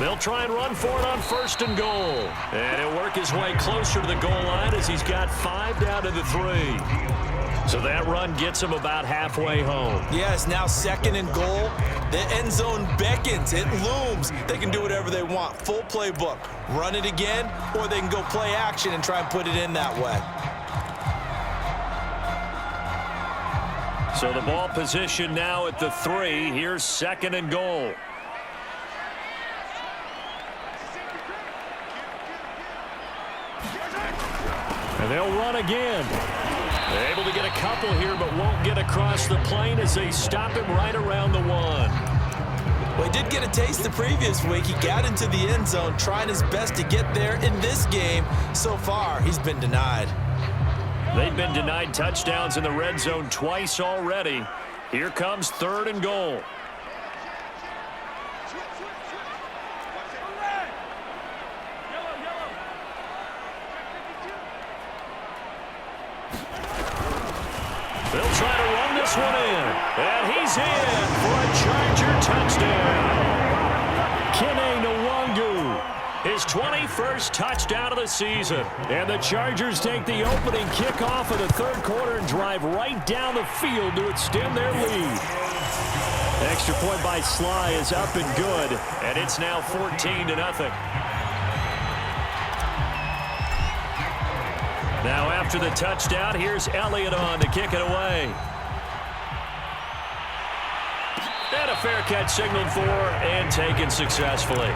They'll try and run for it on 1st and goal. And he'll work his way closer to the goal line as he's got 5 down to the 3. So that run gets him about halfway home. Yes, now 2nd and goal. The end zone beckons. It looms. They can do whatever they want. Full playbook. Run it again, or they can go play action and try and put it in that way. So the ball position now at the 3. Here's 2nd and goal. And they'll run again. They're able to get a couple here, but won't get across the plane as they stop him right around the 1. Well, he did get a taste the previous week. He got into the end zone, trying his best to get there in this game. So far, he's been denied. They've been denied touchdowns in the red zone twice already. Here comes 3rd and goal. They'll try to run this one in. And he's in for a Charger touchdown. Kene Nwangu, his 21st touchdown of the season. And the Chargers take the opening kickoff of the 3rd quarter and drive right down the field to extend their lead. Extra point by Sly is up and good. And it's now 14-0. Now after the touchdown, here's Elliott on to kick it away. And a fair catch signaled for and taken successfully.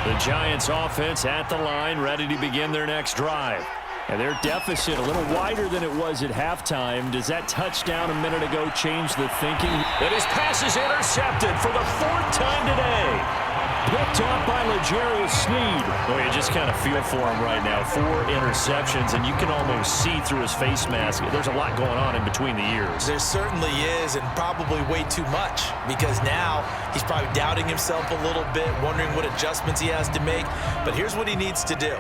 The Giants offense at the line, ready to begin their next drive. And their deficit a little wider than it was at halftime. Does that touchdown a minute ago change the thinking? And his pass is intercepted for the 4th time today. Picked off by L'Jarius Sneed. Well, you just kind of feel for him right now. 4 interceptions, and you can almost see through his face mask. There's a lot going on in between the ears. There certainly is, and probably way too much, because now he's probably doubting himself a little bit, wondering what adjustments he has to make. But here's what he needs to do.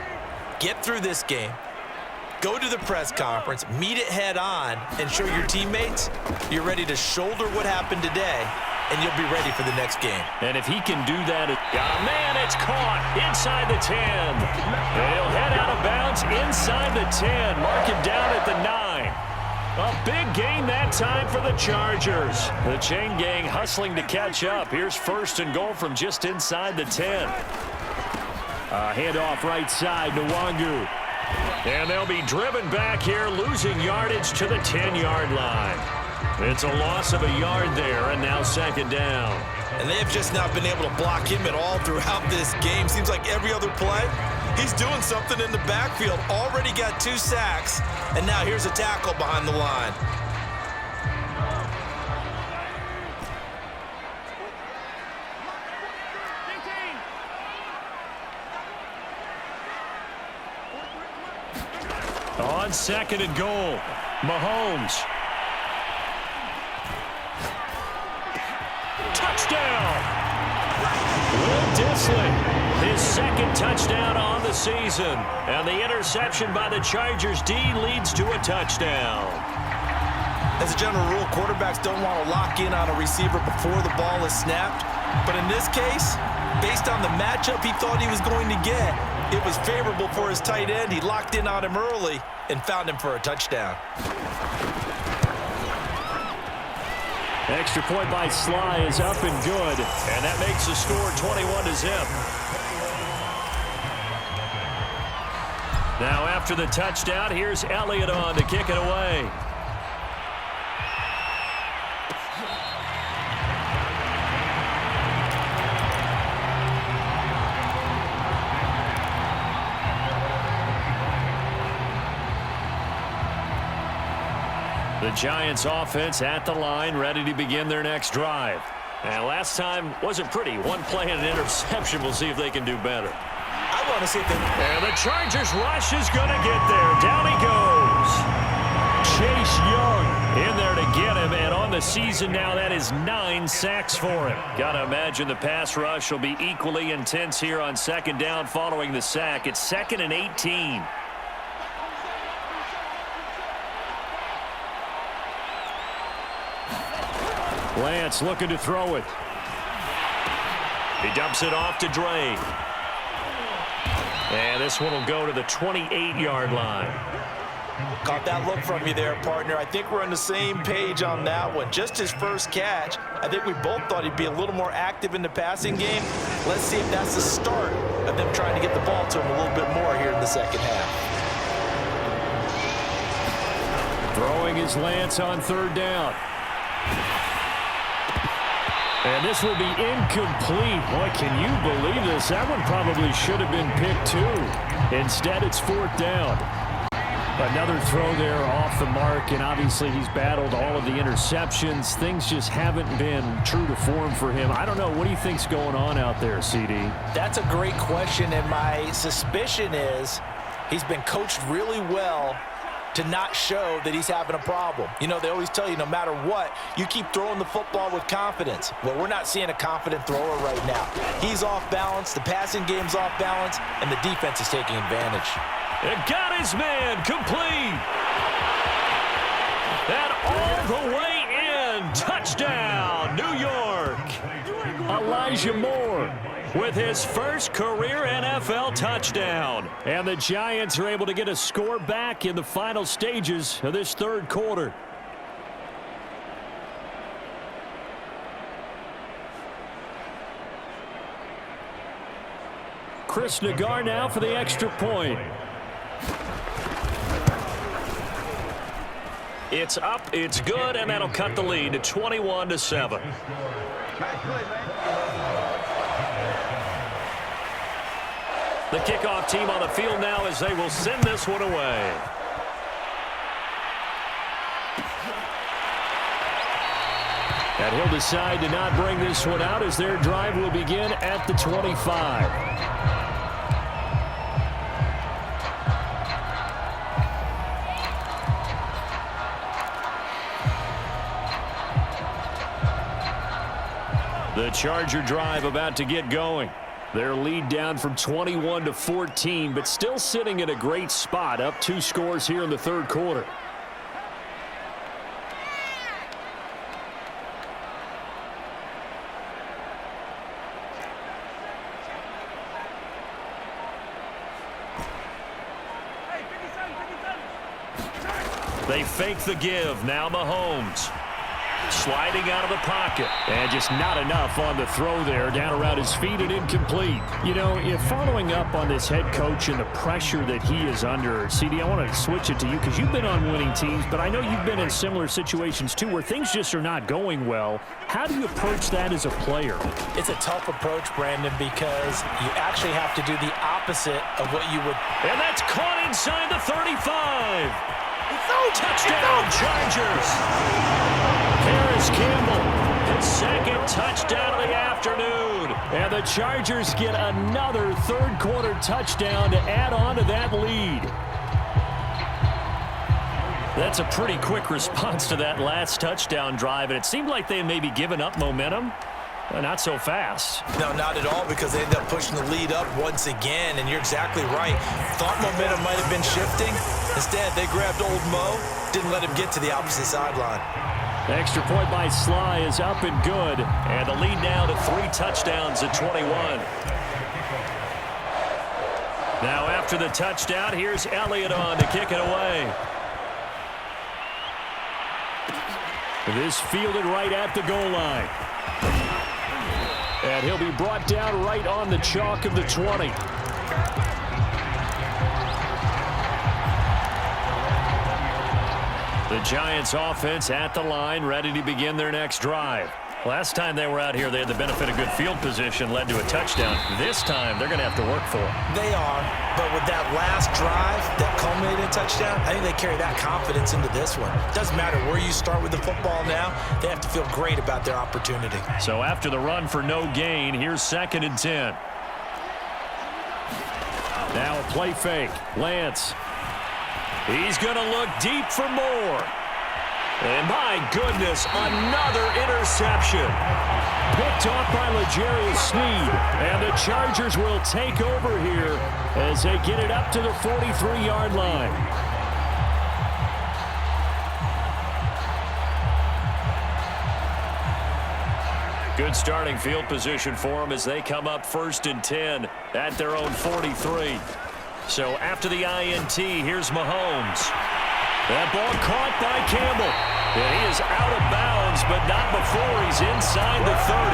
Get through this game. Go to the press conference, meet it head on, and show your teammates you're ready to shoulder what happened today, and you'll be ready for the next game. And if he can do that, man, it's caught inside the 10. And he'll head out of bounds inside the 10. Mark him down at the 9. A big gain that time for the Chargers. The chain gang hustling to catch up. Here's 1st and goal from just inside the 10. Handoff right side to Nwangu. And they'll be driven back here, losing yardage to the 10-yard line. It's a loss of a yard there, and now 2nd down. And they have just not been able to block him at all throughout this game. Seems like every other play, he's doing something in the backfield. Already got 2 sacks, and now here's a tackle behind the line. On 2nd and goal, Mahomes. Touchdown! Will Dissly, his 2nd touchdown on the season. And the interception by the Chargers D leads to a touchdown. As a general rule, quarterbacks don't want to lock in on a receiver before the ball is snapped. But in this case, based on the matchup he thought he was going to get, it was favorable for his tight end. He locked in on him early and found him for a touchdown. Extra point by Sly is up and good. And that makes the score 21-0. Now after the touchdown, here's Elliott on to kick it away. The Giants offense at the line, ready to begin their next drive. And last time wasn't pretty. One play and an interception. We'll see if they can do better. I want to see if they... And the Chargers rush is going to get there. Down he goes. Chase Young in there to get him. And on the season now, that is 9 sacks for him. Got to imagine the pass rush will be equally intense here on 2nd down following the sack. It's 2nd and 18. Lance looking to throw it. He dumps it off to Dre. And this one will go to the 28-yard line. Caught that look from you there, partner. I think we're on the same page on that one. Just his first catch, I think we both thought he'd be a little more active in the passing game. Let's see if that's the start of them trying to get the ball to him a little bit more here in the second half. Throwing is Lance on third down. And this will be incomplete. Boy, can you believe this? That one probably should have been picked too. Instead, it's fourth down. Another throw there off the mark, and obviously he's battled all of the interceptions. Things just haven't been true to form for him. I don't know. What do you think's going on out there, CD? That's a great question, and my suspicion is he's been coached really well to not show that he's having a problem. You know, they always tell you no matter what, you keep throwing the football with confidence. Well, we're not seeing a confident thrower right now. He's off balance, the passing game's off balance, and the defense is taking advantage. It got his man complete. And all the way in. Touchdown, New York. Elijah Moore with his first career NFL touchdown. And the Giants are able to get a score back in the final stages of this third quarter. Chris Nagar now for the extra point. It's up, it's good, and that'll cut the lead to 21-7. The kickoff team on the field now as they will send this one away. And he'll decide to not bring this one out as their drive will begin at the 25. The Charger drive about to get going. Their lead down from 21 to 14, but still sitting in a great spot, up 2 scores here in the third quarter. They fake the give. Now Mahomes. Sliding out of the pocket. And just not enough on the throw there. Down around his feet and incomplete. You know, if following up on this head coach and the pressure that he is under, CD, I want to switch it to you because you've been on winning teams, but I know you've been in similar situations too where things just are not going well. How do you approach that as a player? It's a tough approach, Brandon, because you actually have to do the opposite of what you would. And that's caught inside the 35. Touchdown, Chargers. Harris Campbell, his second touchdown of the afternoon. And the Chargers get another third quarter touchdown to add on to that lead. That's a pretty quick response to that last touchdown drive, and it seemed like they may be giving up momentum. Not so fast. No, not at all, because they end up pushing the lead up once again, and you're exactly right. Thought momentum might have been shifting. Instead, they grabbed old Mo, didn't let him get to the opposite sideline. The extra point by Sly is up and good, and the lead now to 3 touchdowns at 21. Now after the touchdown, here's Elliott on to kick it away. This fielded right at the goal line. And he'll be brought down right on the chalk of the 20. The Giants offense at the line, ready to begin their next drive. Last time they were out here, they had the benefit of good field position, led to a touchdown. This time, they're going to have to work for it. They are, but with that last drive that culminated in a touchdown, I think they carry that confidence into this one. Doesn't matter where you start with the football now, they have to feel great about their opportunity. So after the run for no gain, here's 2nd and 10. Now a play fake. Lance. He's going to look deep for more. And my goodness, another interception. Picked off by L'Jarius Sneed. And the Chargers will take over here as they get it up to the 43-yard line. Good starting field position for them as they come up 1st and 10 at their own 43. So after the INT, here's Mahomes. That ball caught by Campbell. And he is out of bounds, but not before he's inside the 30.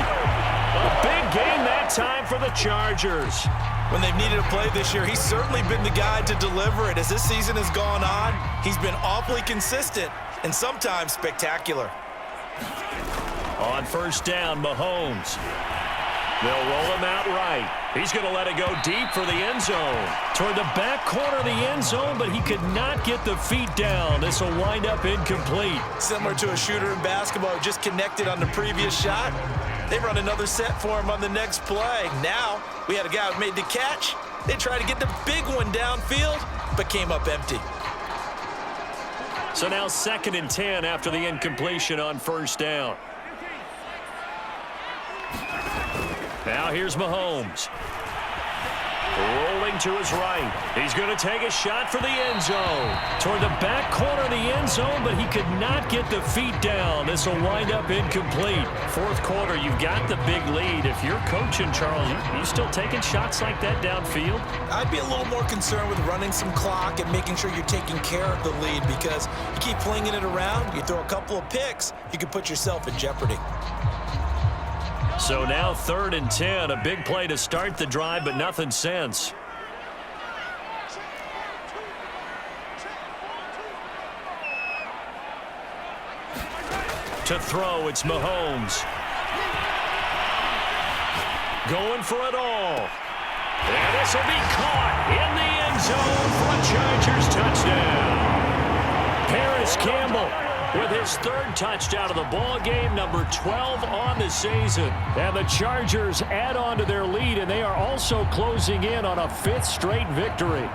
A big game that time for the Chargers. When they've needed a play this year, he's certainly been the guy to deliver it. As this season has gone on, he's been awfully consistent and sometimes spectacular. On 1st down, Mahomes. They'll roll him out right. He's going to let it go deep for the end zone. Toward the back corner of the end zone, but he could not get the feet down. This will wind up incomplete. Similar to a shooter in basketball who just connected on the previous shot. They run another set for him on the next play. Now, we had a guy who made the catch. They tried to get the big one downfield, but came up empty. So now 2nd and 10 after the incompletion on 1st down. Now here's Mahomes. Rolling to his right. He's going to take a shot for the end zone. Toward the back corner of the end zone, but he could not get the feet down. This will wind up incomplete. 4th quarter, you've got the big lead. If you're coaching, Charles, you still taking shots like that downfield? I'd be a little more concerned with running some clock and making sure you're taking care of the lead, because you keep flinging it around, you throw a couple of picks, you can put yourself in jeopardy. So now 3rd and 10, a big play to start the drive, but nothing since. To throw, it's Mahomes. Going for it all. And this will be caught in the end zone for a Chargers touchdown. Paris Campbell with his 3rd touchdown of the ball game, number 12 on the season. And the Chargers add on to their lead, and they are also closing in on a 5th straight victory.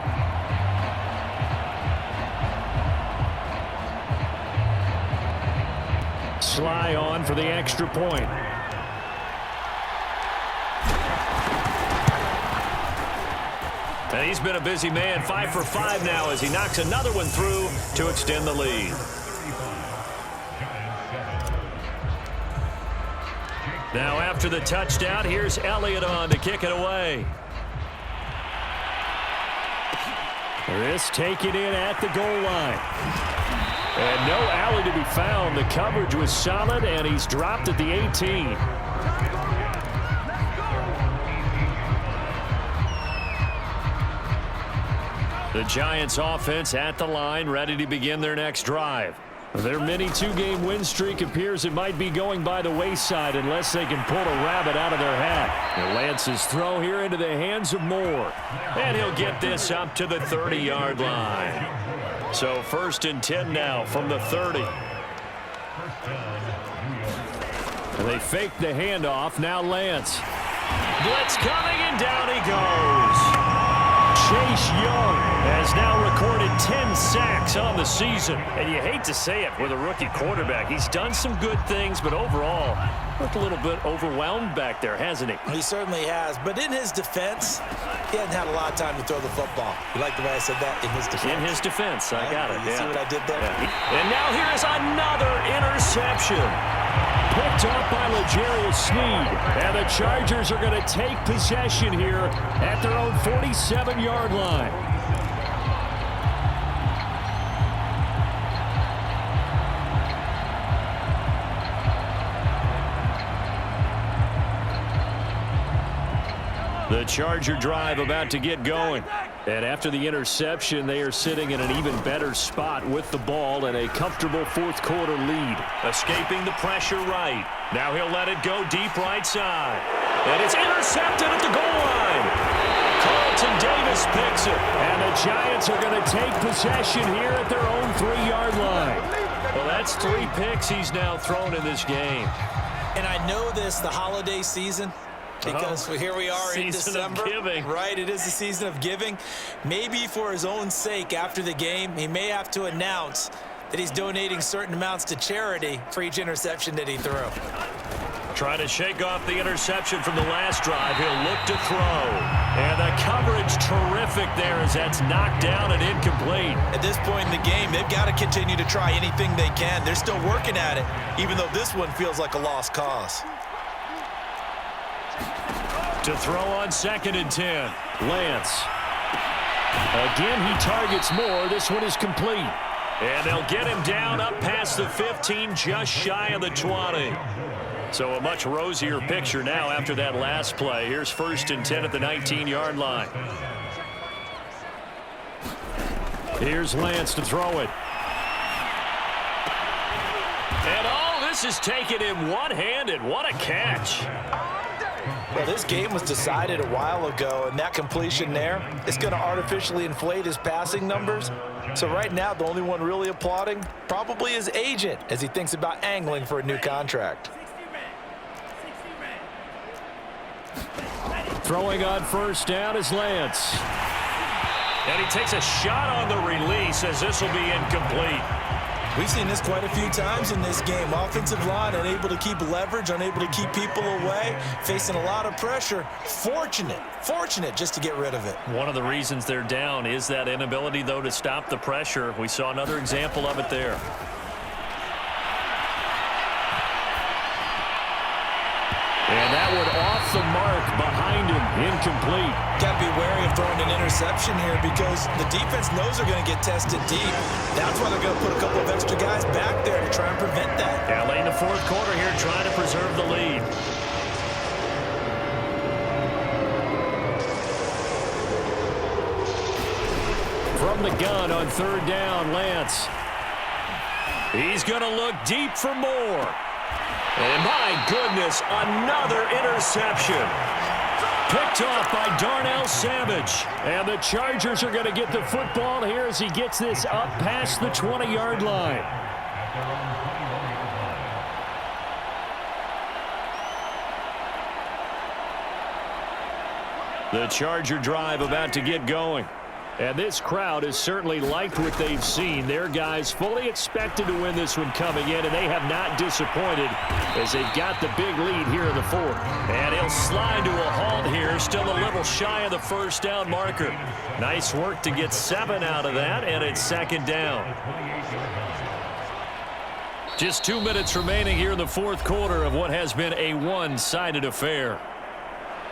Sly on for the extra point. And he's been a busy man, 5 for 5 now as he knocks another one through to extend the lead. Now after the touchdown, here's Elliott on to kick it away. This taken in at the goal line. And no alley to be found. The coverage was solid, and he's dropped at the 18. The Giants offense at the line, ready to begin their next drive. Their mini 2-game win streak appears it might be going by the wayside unless they can pull a rabbit out of their hat. And Lance's throw here into the hands of Moore. And he'll get this up to the 30-yard line. So 1st and 10 now from the 30. And they fake the handoff. Now Lance. Blitz coming, and down he goes. Chase Young has now recorded 10 sacks on the season. And you hate to say it with a rookie quarterback. He's done some good things, but overall, looked a little bit overwhelmed back there, hasn't he? He certainly has. But in his defense, he hasn't had a lot of time to throw the football. You like the way I said that? In his defense. In his defense. I got it. You see what I did there? Yeah. And now here is another interception. Picked up by L'Jarius Sneed. And the Chargers are going to take possession here at their own 47-yard line. The Charger drive about to get going. And after the interception, they are sitting in an even better spot with the ball and a comfortable 4th quarter lead. Escaping the pressure right. Now he'll let it go deep right side. And it's intercepted at the goal line. Carlton Davis picks it. And the Giants are going to take possession here at their own 3-yard line. Well, that's 3 picks he's now thrown in this game. And I know this, the holiday season, because here we are in December. Season of giving. Right, it is the season of giving. Maybe for his own sake after the game, he may have to announce that he's donating certain amounts to charity for each interception that he threw. Trying to shake off the interception from the last drive. He'll look to throw. And the coverage terrific there as that's knocked down and incomplete. At this point in the game, they've got to continue to try anything they can. They're still working at it, even though this one feels like a lost cause. To throw on 2nd and 10. Lance. Again, he targets more. This one is complete. And they'll get him down up past the 15, just shy of the 20. So a much rosier picture now after that last play. Here's 1st and 10 at the 19-yard line. Here's Lance to throw it. And this is taken in one-handed. What a catch. Well, this game was decided a while ago, and that completion there is going to artificially inflate his passing numbers. So right now, the only one really applauding probably his agent as he thinks about angling for a new contract. Throwing on 1st down is Lance. And he takes a shot on the release as this will be incomplete. We've seen this quite a few times in this game. Offensive line unable to keep leverage, unable to keep people away, facing a lot of pressure. Fortunate just to get rid of it. One of the reasons they're down is that inability, though, to stop the pressure. We saw another example of it there. And that one off the mark behind him, incomplete. Got to be wary of throwing an interception here because the defense knows they're going to get tested deep. That's why they're going to put a couple of extra guys back there to try and prevent that. Yeah, late in the 4th quarter here, trying to preserve the lead. From the gun on 3rd down, Lance. He's going to look deep for more. And my goodness, another interception. Picked off by Darnell Savage. And the Chargers are going to get the football here as he gets this up past the 20-yard line. The Charger drive about to get going. And this crowd has certainly liked what they've seen. Their guys fully expected to win this one coming in, and they have not disappointed as they've got the big lead here in the 4th. And he'll slide to a halt here, still a little shy of the 1st down marker. Nice work to get 7 out of that, and it's 2nd down. Just 2 minutes remaining here in the 4th quarter of what has been a one-sided affair.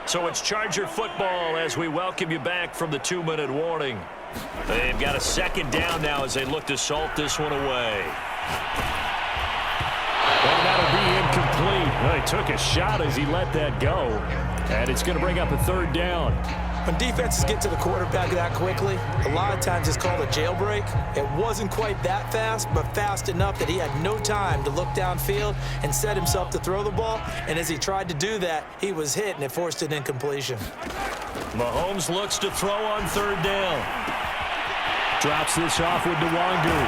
So it's Charger football as we welcome you back from the 2-minute warning. They've got a 2nd down now as they look to salt this one away. And that'll be incomplete. Well, he took a shot as he let that go. And it's going to bring up a 3rd down. When defenses get to the quarterback that quickly, a lot of times it's called a jailbreak. It wasn't quite that fast, but fast enough that he had no time to look downfield and set himself to throw the ball. And as he tried to do that, he was hit, and it forced an incompletion. Mahomes looks to throw on 3rd down. Drops this off with Nwangu.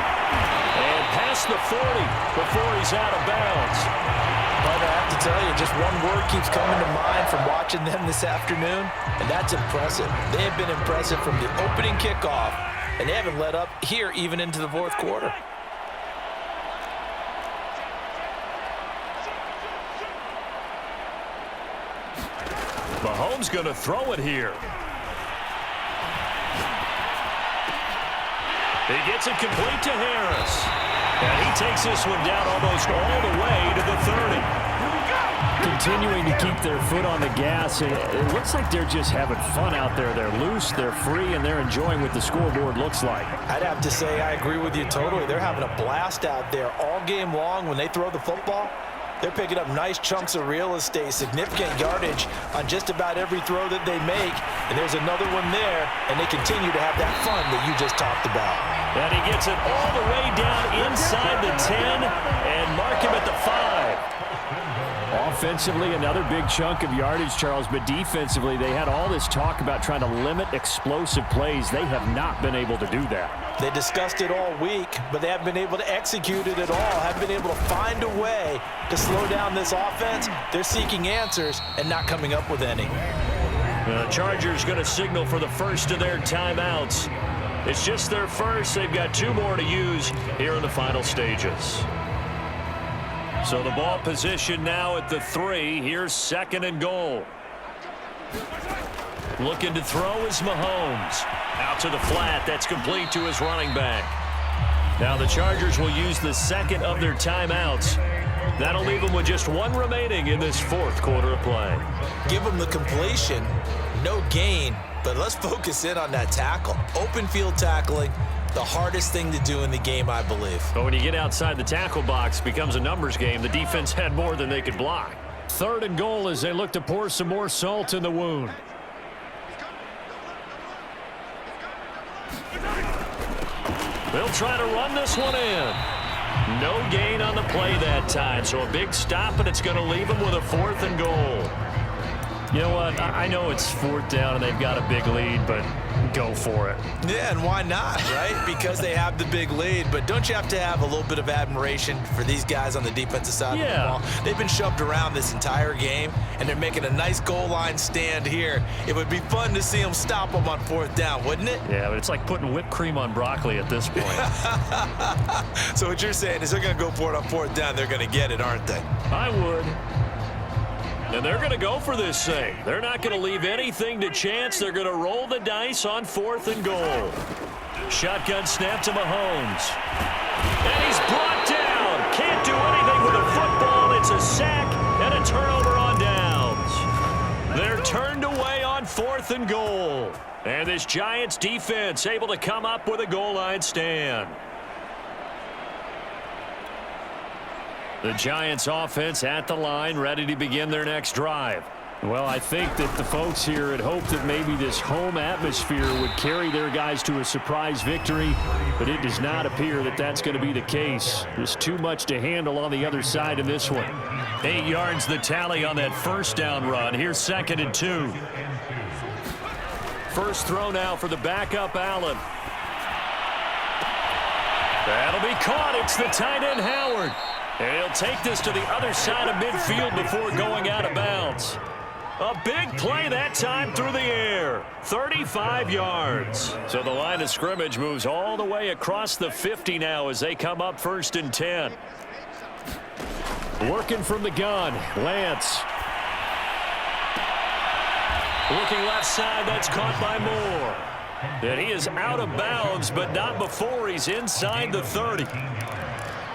And past the 40 before he's out of bounds. But I have to tell you, just one word keeps coming to mind from watching them this afternoon, and that's impressive. They have been impressive from the opening kickoff, and they haven't let up here even into the 4th quarter. Mahomes going to throw it here. He gets it complete to Harris. And he takes this one down almost all the way to the 30. Continuing to keep their foot on the gas. It looks like they're just having fun out there. They're loose, they're free, and they're enjoying what the scoreboard looks like. I'd have to say I agree with you totally. They're having a blast out there all game long when they throw the football. They're picking up nice chunks of real estate, significant yardage on just about every throw that they make. And there's another one there, and they continue to have that fun that you just talked about. And he gets it all the way down inside the 10 and mark him at the 5. Offensively, another big chunk of yardage, Charles, but defensively, they had all this talk about trying to limit explosive plays. They have not been able to do that. They discussed it all week, but they haven't been able to execute it at all, haven't been able to find a way to slow down this offense. They're seeking answers and not coming up with any. The Chargers going to signal for the first of their timeouts. It's just their first. They've got 2 more to use here in the final stages. So the ball position now at the 3. Here's 2nd and goal. Looking to throw is Mahomes. Out to the flat. That's complete to his running back. Now the Chargers will use the 2nd of their timeouts That'll leave them with just one remaining in this fourth quarter of play. Give them the completion, no gain, but let's focus in on that tackle. Open field tackling, the hardest thing to do in the game, I believe. But when you get outside the tackle box, it becomes a numbers game. The defense had more than they could block. 3rd and goal as they look to pour some more salt in the wound. They'll try to run this one in. No gain on the play that time, so a big stop, and it's going to leave them with a 4th and goal. You know what? I know it's 4th down and they've got a big lead, but go for it. Yeah, and why not, right? Because they have the big lead. But don't you have to have a little bit of admiration for these guys on the defensive side of the ball? They've been shoved around this entire game, and they're making a nice goal line stand here. It would be fun to see them stop them on 4th down, wouldn't it? Yeah, but it's like putting whipped cream on broccoli at this point. So what you're saying is they're going to go for it on 4th down. They're going to get it, aren't they? I would. And they're going to go for this thing. They're not going to leave anything to chance. They're going to roll the dice on 4th and goal. Shotgun snap to Mahomes. And he's brought down. Can't do anything with a football. It's a sack and a turnover on downs. They're turned away on 4th and goal. And this Giants defense able to come up with a goal line stand. The Giants offense at the line, ready to begin their next drive. Well, I think that the folks here had hoped that maybe this home atmosphere would carry their guys to a surprise victory, but it does not appear that that's going to be the case. There's too much to handle on the other side of this one. 8 yards the tally on that 1st down run. Here's 2nd and 2. First throw now for the backup Allen. That'll be caught. It's the tight end Howard. And he'll take this to the other side of midfield before going out of bounds. A big play that time through the air. 35 yards. So the line of scrimmage moves all the way across the 50 now as they come up 1st and 10. Working from the gun, Lance. Looking left side, that's caught by Moore. And he is out of bounds, but not before he's inside the 30.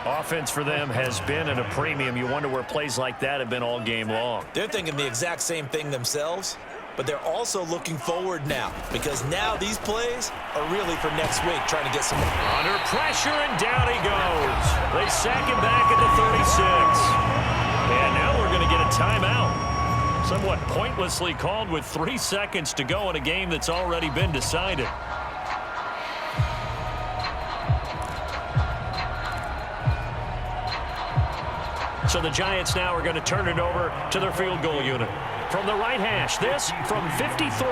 Offense for them has been at a premium. You wonder where plays like that have been all game long. They're thinking the exact same thing themselves, but they're also looking forward now because now these plays are really for next week, trying to get some. Under pressure, and down he goes. They sack him back at the 36. And now we're going to get a timeout. Somewhat pointlessly called with 3 seconds to go in a game that's already been decided. So the Giants now are going to turn it over to their field goal unit. From the right hash, this from 53.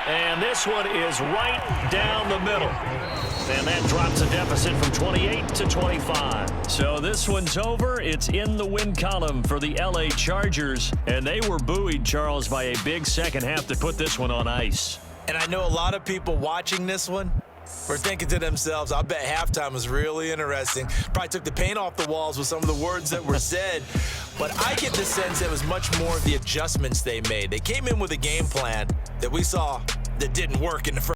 And this one is right down the middle. And that drops a deficit from 28 to 25. So this one's over. It's in the win column for the LA Chargers. And they were buoyed, Charles, by a big second half to put this one on ice. And I know a lot of people watching this one were thinking to themselves, I bet halftime was really interesting. Probably took the paint off the walls with some of the words that were said. But I get the sense it was much more of the adjustments they made. They came in with a game plan that we saw that didn't work in the first.